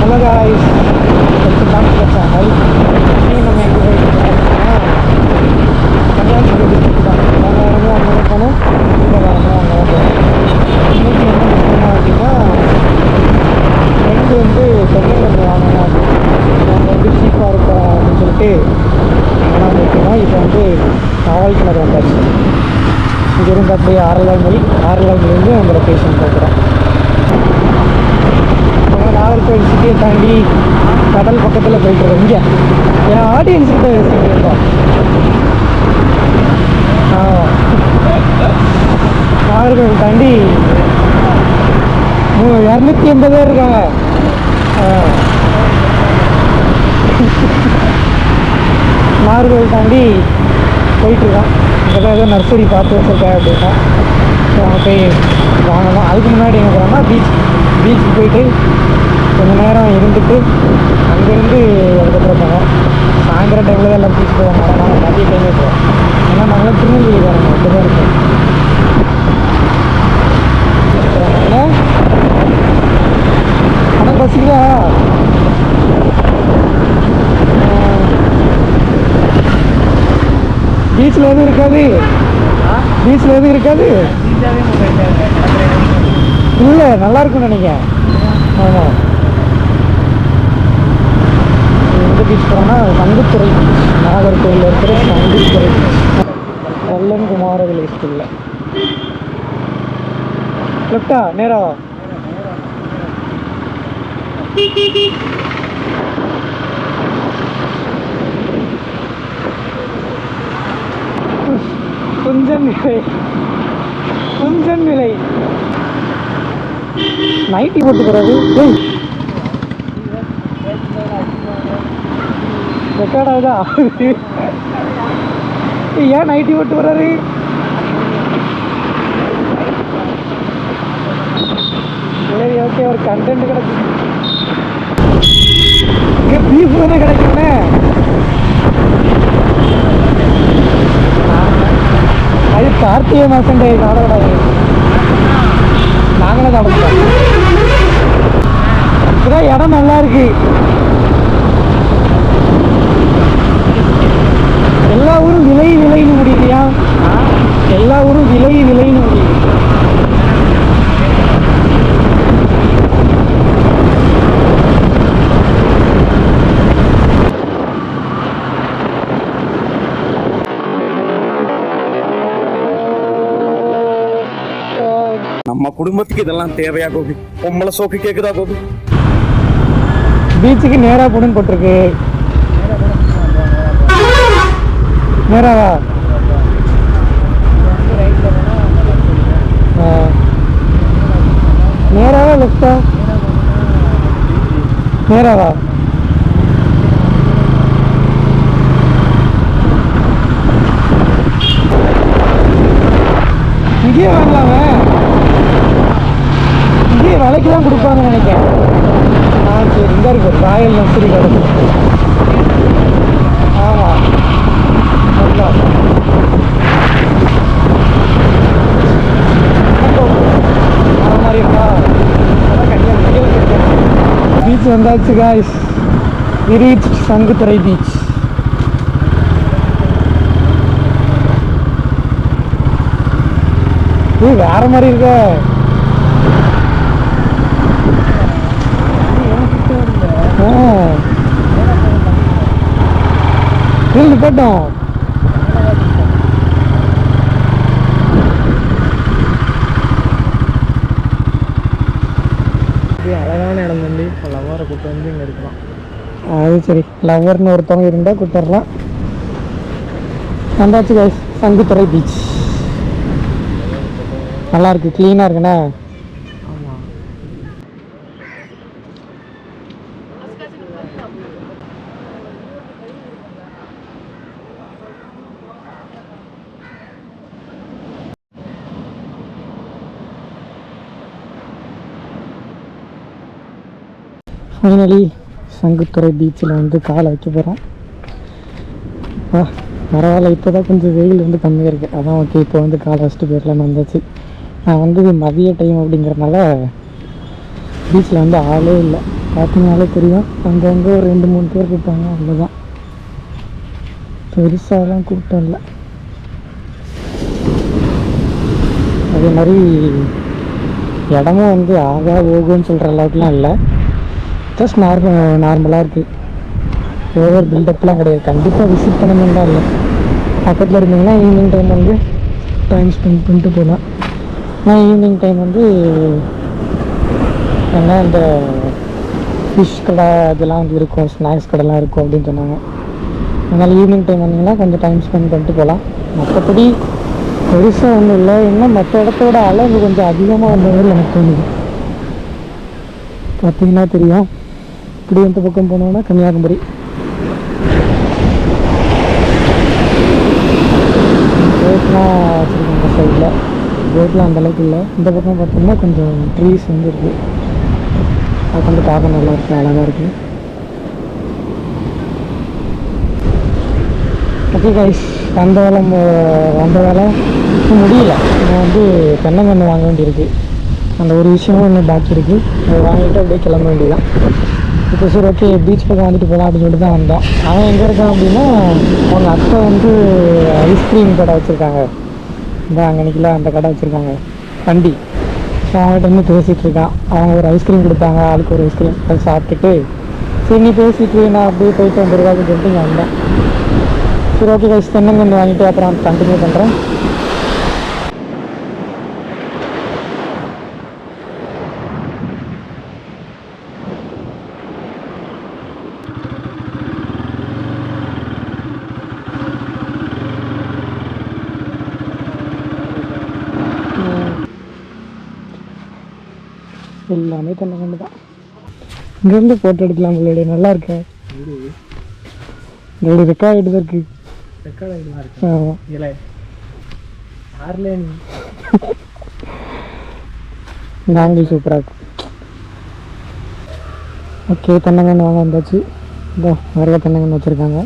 Hello guys, welcome back to the channel. இன்னைக்கு நம்ம எங்கே போயிட்டு கன்னியாகுமரி டிஸ்ட்ரிக்ட் தான். போன வாரமும் அங்கே தான் போனோம், இந்த வாரமும் அங்கே தான் போனோம். இன்றைக்கி என்ன விஷயம்னா அப்படின்னா, ஃப்ரெண்டு வந்து சென்னையிலேருந்து வாங்கினா அவங்க வந்து சீப்பாக இருக்க அப்படின்னு சொல்லிட்டு அங்கே தான் போயிட்டுருக்கோம். இப்போ வந்து காவல் கிணறு வந்தாச்சு. இங்கேருந்து அப்படியே ஆரலாங்கலேருந்து அந்த லொக்கேஷன் போகிறோம். நாகர்கோவில் சிட்டியை தாண்டி கடல் பக்கத்தில் போயிட்டுருக்கோம். இங்கே என் ஆடியன்ஸ்கிட்ட பேசிட்டுருக்கோம். நாகர்கோவில் தாண்டி 280 பேர் இருக்காங்க. நாகர்கோவில் தாண்டி போயிட்டுருக்கோம். இங்கே தான் ஏதோ நர்சரி பார்த்து வச்சுருக்கேன் அப்படின்னா அவங்க போய் வாங்கணும். அதுக்கு முன்னாடி என்ன போகிறோம்னா பீச்சுக்கு போயிட்டு கொஞ்சம் நேரம் இருந்துட்டு அங்கேருந்து அதுக்கப்புறம் போவோம். சாயந்தரம் டைமில் தான் எல்லாம் பீச் போவாங்க. நாங்கள் மதிய டைமே போவோம். ஏன்னா நாங்களாம் திருநெல்வேலி வரணும், அப்படி தான் இருக்கோம். ஆனால் பசிங்களா பீச்சில் எதுவும் இருக்காது. பீச்சில் எதுவும் இருக்காது. இல்லை, நல்லா இருக்கும்னு நினைக்கிறேன். ஆமாம், எந்த பீச் போகிறோம்னா சங்குத்துறை பீச். நாகர்கோவிலில் இருக்கிற சங்குத்துறை பீச். வல்லன் குமார வில்லேஜ் ஸ்கூலில் லெஃப்டா நேராவா? கொஞ்சம் நிலை நைட்டி போட்டுக்கிறது ரெக்கார்டாக ஆகுது. ஏன் நைட்டி போட்டு வர்றாரு? சரி, ஓகே, ஒரு கண்டென்ட் கிடைக்கும். இங்கே பீஃப் தானே கிடைக்கும்ண்ணே. அது கார்த்திகை மாதம் சாப்பிடக்கூடாது. நாங்களே சாப்பிடுவோம். இப்போதான் இடம் நல்லா இருக்கு. எல்லா ஊரும் விலைன்னு முடியலையா? எல்லா ஊரும் விலைன்னு முடியுது. நம்ம குடும்பத்துக்கு இதெல்லாம் தேவையா கோபி? பொம்பளை சோக்கு கேக்குதா கோபி? பீச்சுக்கு நேரா போடுன்னு போட்டிருக்கு. நேராவா? நேராவா லெஃப்டா? நேராவா? இங்கேயே வாங்கலாமே. இங்கேயே விலைக்கு தான் கொடுப்பாங்கன்னு நினைக்கிறேன். சரி, இங்கே இருக்கு ராயல் நர்சரி கடை. ஆமாம், மாதிரி இருக்கா? பீச் வந்தாச்சு guys. We reached Sanguthurai beach. இது வேற மாதிரி இருக்க. நிப்பாட்டும். அழகான இடம் தம்பி. லவ்வரை கூட்டு வந்து இங்கே இருக்கலாம். அது சரி, லவ்வர்னு ஒருத்தவங்க இருந்தால் கூப்பிட்டுறலாம். வந்தாச்சு கைஸ், சங்குத்துறை பீச். நல்லா இருக்கு, க்ளீனாக இருக்குண்ணே. ஆமாம், ஃபைனலி சங்குத்துறை பீச்சில் வந்து காலை வைக்க போகிறோம். பரவாயில்ல, இப்போ தான் கொஞ்சம் வெயில் வந்து கம்மியாக இருக்குது. அதான் ஓகே, இப்போ வந்து காலை வச்சுட்டு போயிடலான்னு வந்தாச்சு. நான் வந்து மதிய டைம் அப்படிங்கிறதுனால பீச்சில் வந்து ஆளே இல்லை. பார்த்தீங்கனாலே தெரியும், அங்கங்கே ஒரு 2-3 பேர் இருப்பாங்க, அவ்வளோதான். பெருசாலாம் கூட்டம் இல்லை. அதே மாதிரி இடமும் வந்து ஆகா ஓகுன்னு சொல்கிற அளவுக்குலாம் இல்லை, ஜஸ்ட் நார்மலாக இருக்குது. ஓவர் பில்டப்லாம் கிடையாது. கண்டிப்பாக விசிட் பண்ணணுன்னு தான் இல்லை. பக்கத்தில் இருந்தீங்கன்னா ஈவினிங் டைம் வந்து டைம் ஸ்பெண்ட் பண்ணிட்டு போகலாம். ஆனால் ஈவினிங் டைம் வந்து என்ன இந்த ஃபிஷ் கடை இதெல்லாம் வந்து இருக்கும், ஸ்நாக்ஸ் கடைலாம் இருக்கும் அப்படின்னு சொன்னாங்க. அதனால் ஈவினிங் டைம் வந்தீங்கன்னா கொஞ்சம் டைம் ஸ்பெண்ட் பண்ணிட்டு போகலாம். மற்றபடி பெருசாக ஒன்றும் இல்லை. இன்னும் மற்ற இடத்தோட அளவு கொஞ்சம் அதிகமாக வந்த மாதிரி எனக்கு தோணுது. பார்த்தீங்கன்னா தெரியும். இப்படி இந்த பக்கம் போனோம்னா கன்னியாகுமரி. போட்லாம் வச்சுருக்காங்க சைடில். போட்லாம் அந்தளவுக்கு இல்லை. இந்த பக்கம் பார்த்தோம்னா கொஞ்சம் ட்ரீஸ் வந்து இருக்குது. அது வந்து பார்க்க நல்லா இருக்குது, அழகாக இருக்குது. ஓகே கைஸ், வந்த வேலை முடியல. நான் வந்து தென்னங்கன்று வாங்க வேண்டியிருக்கு. அந்த ஒரு விஷயமும் இன்னும் பாக்கி இருக்குது. அதை வாங்கிட்டு அப்படியே கிளம்ப வேண்டியதான். இப்போ சரி ஓகே பீச் பக்கம் வந்துட்டு போகலாம் அப்படின்னு சொல்லிட்டு தான் வந்தோம். அவன் எங்கே இருக்கான் அப்படின்னா, அவங்க அத்தை வந்து ஐஸ்கிரீம் கடை வச்சுருக்காங்க. இந்த அங்கன்னைக்கெலாம் அந்த கடை வச்சுருக்காங்க வண்டி. ஸோ அவங்ககிட்ட வந்து பேசிகிட்டு இருக்கான். அவங்க ஒரு ஐஸ்கிரீம் கொடுத்தாங்க, ஆளுக்கு ஒரு ஐஸ்கிரீம். அதை சாப்பிட்டுட்டு சரி நீ பேசிட்டு நான் அப்படியே போயிட்டு வந்துருக்கான்னு சொல்லிட்டு இங்கே வந்தேன். சரி ஓகே கைஸ், தென்னங்கன்று வாங்கிட்டு அப்புறம் கண்டினியூ பண்ணுறேன். எல்லாமே தென்னங்கன்று தான். இங்கேருந்து ஃபோட்டோ எடுக்கலாம் உங்களுடைய. நல்லா இருக்கேன். இதோட ரெக்கார்ட் ஆகிட்டு தான் இருக்குது. ரெக்கார்ட் ஆகிட்டு தான் இருக்கு. ஆமாம் இல்லை யாரில் நாங்கள் சூப்பராக இருக்கும். ஓகே தென்னங்கன்று வாங்க வந்தாச்சு. இதோ நிறைய தென்னங்கன்று வச்சுருக்காங்க.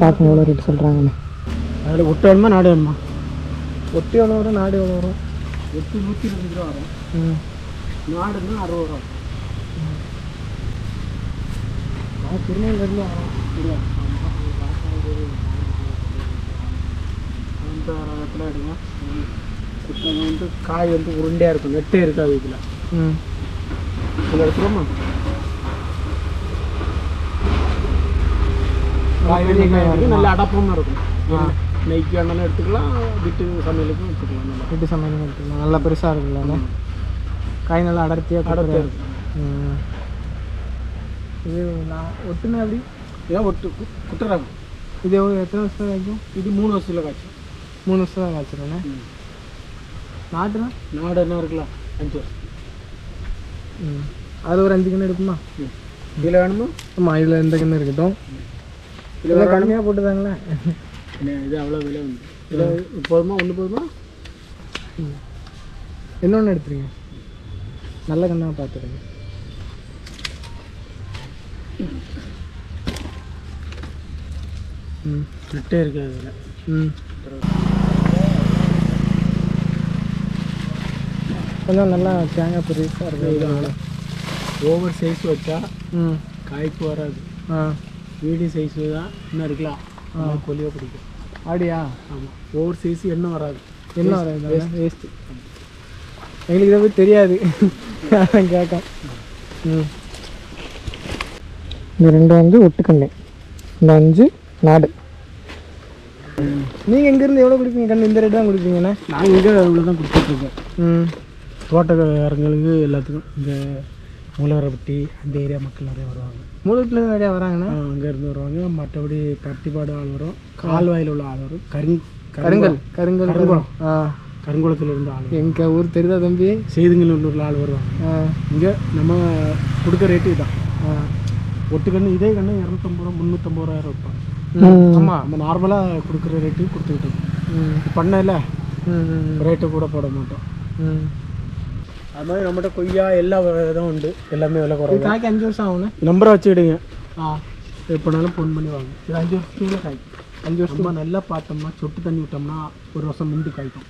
பார்க்கணும் எவ்வளோ ரேட் சொல்கிறாங்கன்னு. அதில் ஒட்டு வேணுமா நாடு வேணுமா? ஒட்டு எவ்வளோ வரும், நாடு எவ்வளோ வரும்? ஒட்டு 120 ரூபா வரும். நாடுன்னா 60 ரூபா. திருநெல்வேலியில் வரும் இல்லையா? அந்த இடத்துல எடுங்க. வந்து காய் வந்து உருண்டையாக இருக்கும், நெட்டே இருக்காது இதில். இதில் எடுத்துக்கோமா? காய் நல்ல அடப்பமாக இருக்கும். நெய்க்கு வேணாலும் எடுத்துக்கலாம், வீட்டு சமையலுக்கும் எடுத்துக்கலாம். நல்லா வீட்டு சமையலுக்கும் எடுத்துக்கலாம். நல்லா பெருசாக இருக்குல்ல காய், நல்லா அடர்த்தியாக இருக்கும். இது நான் ஒட்டுனா எப்படி? இதான் ஒட்டு குட்டுறாங்க. இது எத்தனை வருஷம் காய்க்கும்? இது 3 வருஷத்தில் காய்ச்சும். 3 வருஷம் தான் காய்ச்சிருண்ணே. நாடுனா நாடு என்ன இருக்கலாம் 5 வருஷம். அது ஒரு 5 கன்று இருக்குமா? இதில் வேணுமா? ஆமாம், இதில் எந்த கன்று இருக்கட்டும். இதில் கடுமையாக போட்டுதாங்களே. இது அவ்வளோ விலை உண்டு. இதில் போதுமா? ஒன்று போதுமா? இன்னொன்று எடுத்துருங்க, நல்ல கண்ணாக பார்த்துருங்க. நெட்டே இருக்காது அதில். கொஞ்சம் நல்லா தேங்காய் பெருசாக இருக்குது. ஓவர் சைஸ் வச்சா காய்ப்பு வராது. மீடியம் சைஸ் தான் இன்னும் இருக்கலாம், கொல்லியாக பிடிக்கும். அப்படியா? ஆமாம், ஓவர் சைஸ் எண்ணெய் வராது. எண்ணெய் வராது, வேஸ்ட்டு. எங்களுக்கு இதை பற்றி தெரியாது, அதான் கேட்கும். இந்த 2 வந்து ஒட்டுக்கண்ணு, இந்த 5 நாடு. நீங்கள் எங்கேருந்து எவ்வளோ கொடுப்பீங்க கண்ணு? இந்த ரேட்டு தான் கொடுப்பீங்கண்ணே? நாங்கள் இங்கே இவ்வளோ தான் கொடுத்துட்ருக்கோம். தோட்டக்காரங்களுக்கு எல்லாத்துக்கும். இந்த மூலவரப்பட்டி அந்த ஏரியா மக்கள் நிறையா வருவாங்க. மூலவரத்தில் நிறையா வராங்கண்ணா. அங்கேருந்து வருவாங்க. மற்றபடி பட்டிப்பாடு ஆள் வரும், கால்வாயில் உள்ள ஆள் வரும், கருங்குளம் கருங்குளத்தில் இருந்து ஆள். எங்கள் ஊர் தெரியுதா தம்பி? செய்துங்கல்லூரில் ஆள் வருவாங்க. இங்கே நம்ம கொடுக்குற ரேட்டு இதுதான். ஒட்டுக்கண்ணு இதே கண்ணு 250 ரூபா 350 ரூபாய் வைப்பாங்க. ஆமாம், நம்ம நார்மலாக கொடுக்குற ரேட்டு கொடுத்துக்கிட்டு பண்ணல ரேட்டு கூட போட மாட்டோம். அது மாதிரி நம்மகிட்ட கொய்யா எல்லா இதுவும் உண்டு, எல்லாமே விலை குறையும். காய்க்கு 5 வருஷம் ஆகும்ண்ணே. நம்பரை வச்சுக்கிடுங்க, எப்போனாலும் ஃபோன் பண்ணி வாங்க. இது 5 வருஷத்துக்குள்ளே காய்க்கும். 5 வருஷமாக நல்லா பார்த்தோம்னா, சொட்டு தண்ணி விட்டோம்னா 1 வருஷம் மிந்து காய்க்கும்.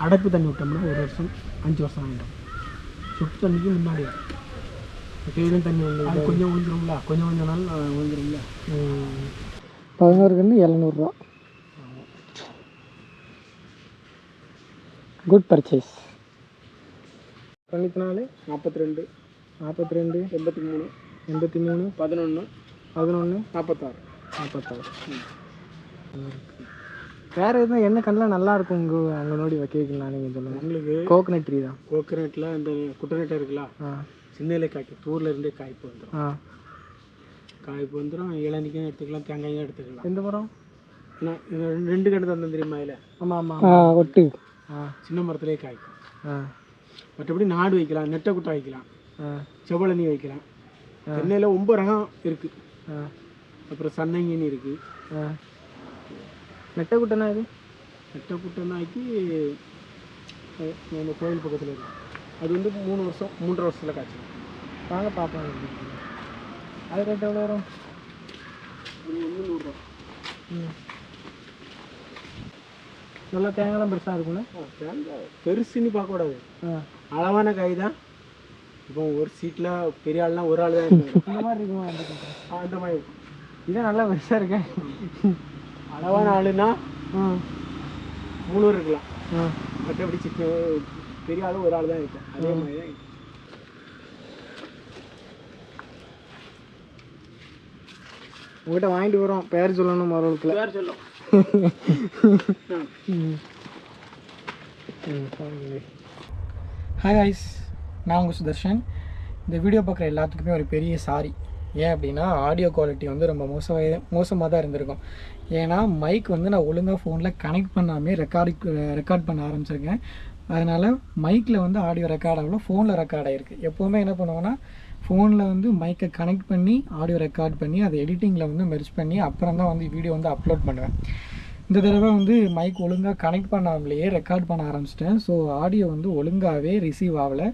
அடைப்பு தண்ணி விட்டோம்னா 1 வருஷம் 5 வருஷம் ஆகிடும். சொட்டு தண்ணிக்கு முன்னாடி கீழும் தண்ணி வந்து அது கொஞ்சம் விழுந்துருங்களா, கொஞ்சம் நாள் விழுந்துருங்களா. 11 கன்று 700 குட் பர்ச்சேஸ். 94 42 42 83 83 11 11 46 46. வேறு எதுவும் என்ன கண்ணெலாம் நல்லா இருக்கும் அங்கே நோடி வைக்கலாம் நீங்கள் சொல்லுங்கள். உங்களுக்கு கோகனட் ட்ரீ தான். கோகனட்டில் இந்த குட்டநட்டை இருக்குல்ல, சின்ன காய்க்கு தூரில் இருந்தே காய்ப்பு வந்துடும். காய்ப்பு வந்துடும். இளநிக்கும் எடுத்துக்கலாம், தேங்காயும் எடுத்துக்கலாம். எந்த மரம்? ஏன்னா இது 2 கண்டு தான் தெரியுமா இதில். ஆமாம் ஆமாம் ஒட்டு. சின்ன மரத்துலேயே காய்க்கும். மற்றபடி நாடு வைக்கலாம், நெட்டை குட்டை வைக்கலாம், செவ்வளனி வைக்கலாம். தென்னையில் 9 ரகம் இருக்குது. அப்புறம் சன்னங்கினி இருக்குது. நெட்டை குட்டைனா இது? நெட்டை குட்டைனாக்கி நம்ம கோயில் பக்கத்தில் இருக்குது. அது வந்து 3 வருஷம் 3.5 வருஷத்தில் காய்ச்சலாம். வாங்க பார்ப்போம். அது ரேட் எவ்வளோ வரும்? அது 100 ரூபா. நல்லா தேங்காய்லாம் பெருசாக இருக்கும்ல? தேங்காய் பெருசுன்னு பார்க்கக்கூடாது, அளவான காய் தான். இப்போ ஒரு சீட்டில் பெரிய ஆள்னா ஒரு ஆள் தான் இருக்கும். இந்த மாதிரி இருக்குமா? அந்த மாதிரி இருக்கும். இதான் நல்லா பெருசாக இருக்கேன். அளவான ஆளுன்னா 3 இருக்கலாம். மற்றபடி பெரிய ஆள் ஒரு ஆள் தான் இருக்கும். அதே மாதிரி தான் இருக்கும். உங்கள்கிட்ட வாங்கிட்டு வரோம், பேர் சொல்லணும் மரத்தில். பேர் சொல்லும். ஹாய் காய்ஸ், நான் உங்கள் சுதர்ஷன். இந்த வீடியோ பார்க்குற எல்லாத்துக்குமே ஒரு பெரிய சாரி. ஏன் அப்படின்னா ஆடியோ குவாலிட்டி வந்து ரொம்ப மோசமாக தான் இருந்திருக்கும். ஏன்னா மைக் வந்து நான் ஒழுங்காக ஃபோனில் கனெக்ட் பண்ணாமே ரெக்கார்ட் பண்ண ஆரம்பிச்சிருக்கேன். அதனால் மைக்கில் வந்து ஆடியோ ரெக்கார்ட் ஆகல, ஃபோனில் ரெக்கார்ட் ஆகிருக்கு. எப்போவுமே என்ன பண்ணுவோன்னா ஃபோனில் வந்து மைக்கை கனெக்ட் பண்ணி ஆடியோ ரெக்கார்ட் பண்ணி அதை எடிட்டிங்கில் வந்து மெர்ஜ் பண்ணி அப்புறம் தான் வந்து வீடியோ வந்து அப்லோட் பண்ணுவேன். இந்த தடவை வந்து மைக் ஒழுங்காக கனெக்ட் பண்ணாமலேயே ரெக்கார்ட் பண்ண ஆரம்பிச்சிட்டேன். ஸோ ஆடியோ வந்து ஒழுங்காகவே ரிசீவ் ஆகலை.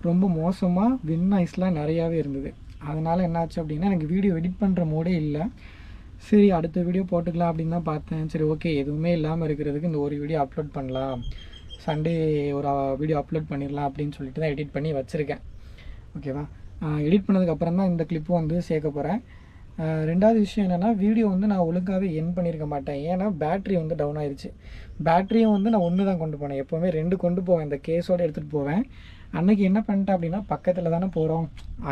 ரொம்ப மோசமாக வின் நாய்ஸ்லாம் நிறையாவே இருந்தது. அதனால் என்னாச்சு அப்படின்னா எனக்கு வீடியோ எடிட் பண்ணுற மோடே இல்லை. சரி அடுத்த வீடியோ போட்டுக்கலாம் அப்படின்னு தான் பார்த்தேன். சரி ஓகே, எதுவுமே இல்லாமல் இருக்கிறதுக்கு இந்த ஒரு வீடியோ அப்லோட் பண்ணலாம், சண்டே ஒரு வீடியோ அப்லோட் பண்ணிடலாம் அப்படின்னு சொல்லிட்டு தான் எடிட் பண்ணி வச்சுருக்கேன். ஓகேவா? எடிட் பண்ணதுக்கப்புறம் தான் இந்த கிளிப்பும் வந்து சேர்க்க போகிறேன். ரெண்டாவது விஷயம் என்னென்னா, வீடியோ வந்து நான் ஒழுங்காகவே என் பண்ணியிருக்க மாட்டேன். ஏன்னா பேட்ரி வந்து டவுன் ஆயிடுச்சு. பேட்டரியும் வந்து நான் 1 தான் கொண்டு போனேன். எப்போவுமே 2 கொண்டு போவேன், இந்த கேஸோடு எடுத்துகிட்டு போவேன். அன்றைக்கி என்ன பண்ணிட்டேன் அப்படின்னா, பக்கத்தில் தானே போகிறோம்,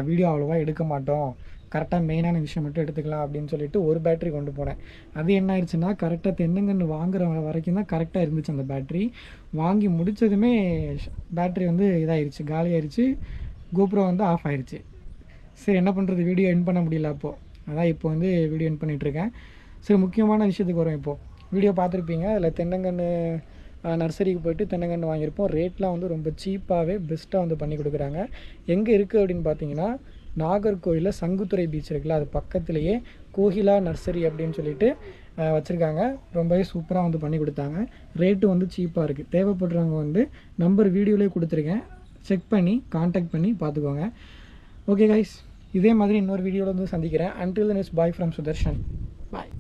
வீடியோ அவ்வளோவா எடுக்க மாட்டோம், கரெக்டாக மெயினான விஷயம் மட்டும் எடுத்துக்கலாம் அப்படின்னு சொல்லிட்டு ஒரு பேட்ரி கொண்டு போனேன். அது என்ன ஆயிடுச்சுன்னா, கரெக்டாக தென்னங்கன்று வாங்குற வரைக்கும் தான் கரெக்டாக இருந்துச்சு அந்த பேட்ரி. வாங்கி முடித்ததுமே பேட்ரி வந்து இதாகிடுச்சு, காலியாகிடுச்சு. கோப்ரோ வந்து ஆஃப் ஆயிடுச்சு. சரி என்ன பண்ணுறது, வீடியோ என் பண்ண முடியல. அப்போது அதான் இப்போ வந்து வீடியோ என் பண்ணிகிட்ருக்கேன். சரி முக்கியமான விஷயத்துக்கு வரும். இப்போது வீடியோ பார்த்துருப்பீங்க, அதில் தென்னங்கன்று நர்சரிக்கு போய்ட்டு தென்னங்கன்று வாங்கியிருப்போம். ரேட்லாம் வந்து ரொம்ப சீப்பாகவே பெஸ்ட்டாக வந்து பண்ணி கொடுக்குறாங்க. எங்கே இருக்குது அப்படின்னு பார்த்தீங்கன்னா, நாகர்கோவிலில் சங்குத்துறை பீச் இருக்குல்ல, அது பக்கத்துலேயே கோகிலா நர்சரி அப்படின்னு சொல்லிட்டு வச்சுருக்காங்க. ரொம்பவே சூப்பராக வந்து பண்ணி கொடுத்தாங்க. ரேட்டு வந்து சீப்பாக இருக்குது. தேவைப்படுறவங்க வந்து நம்பர் வீடியோலேயே கொடுத்துருக்கேன், செக் பண்ணி கான்டாக்ட் பண்ணி பார்த்துக்கோங்க. ஓகே கைஸ், இதே மாதிரி இன்னொரு வீடியோவில் வந்து சந்திக்கிறேன். Until then it's bye from Sudarshan. Bye.